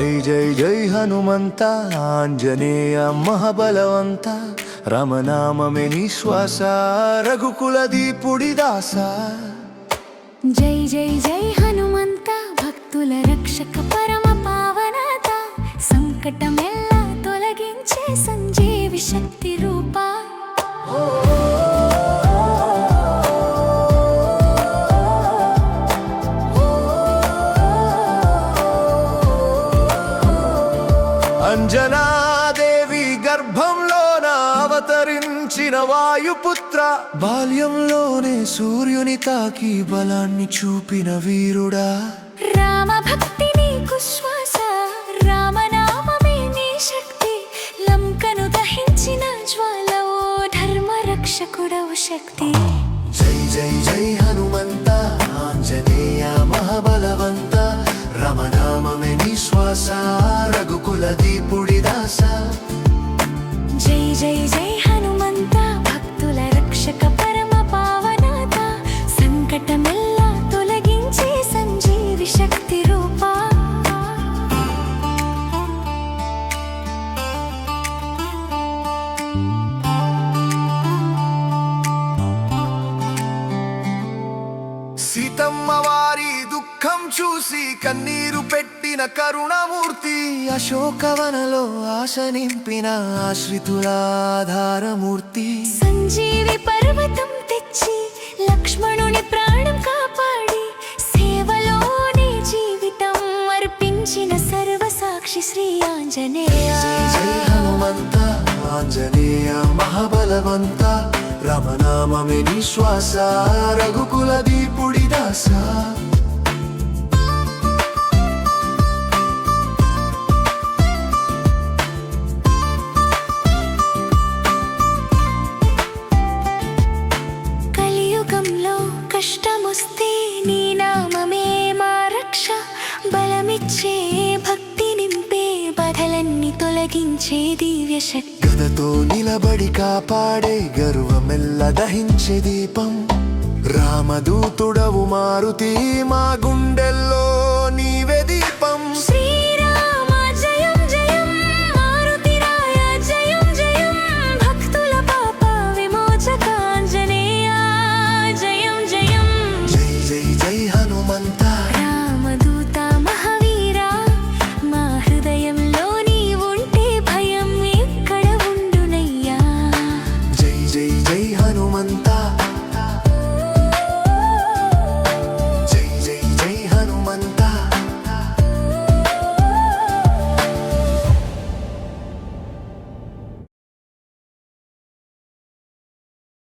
జై జై జై హనుమంత ఆంజనేయ మహాబలవంత రామనామమే నీ శ్వాస రఘుకుల దీపుడి దాస జై జై జై హనుమంత భక్తుల రక్షక పరమ పావనత సంకటమెల్లా తొలగించే సంజీవి శక్తి రూపా అంజనాదేవి గర్భంలోన అవతరించిన వాయుపుత్ర బాల్యంలోనే సూర్యుని తాకి బలాన్ని చూపిన వీరుడా రామ భక్తి నీకు శ్వాస రామనామమే నీ శక్తి లంకను దహించిన జ్వాలవో ధర్మ రక్షకుడవు శక్తి జై జై జై హనుమంత ఆంజనేయ మహాబలవంత రామనామమే నీ శ్వాస రఘుకుల దీపుడి దాస జై జై జై హనుమంత భక్తుల రక్షక పరమ పావనత సంకటమెల్లా తొలగించే సంజీవి శక్తి రూపా సీతమ్మ వారి దుఃఖం చూసి కన్నీరు పెట్టిన కరుణమూర్తి అశోకవనలో ఆశ నింపిన ఆశ్రితుల ఆధారమూర్తి సంజీవి పర్వతం తెచ్చి లక్ష్మణుని ప్రాణం కాపాడి సేవలోని జీవితం అర్పించిన సర్వసాక్షి శ్రీ ఆంజనేయ జై హనుమంత ఆంజనేయ మహాబలవంత రామనామమే నీ శ్వాస రఘుకుల దీపుడి దాస కలియుగంలో కష్టమొస్తే నీ నామమే మా రక్ష బలమిచ్చే భక్తి నింపే బాధలన్నీ తొలగించే దివ్య శక్తి గదతో నిలబడి కాపాడే గర్వమెల్ల దహించే దీపం రామదూతుడవు మారుతి మా గుండెల్లో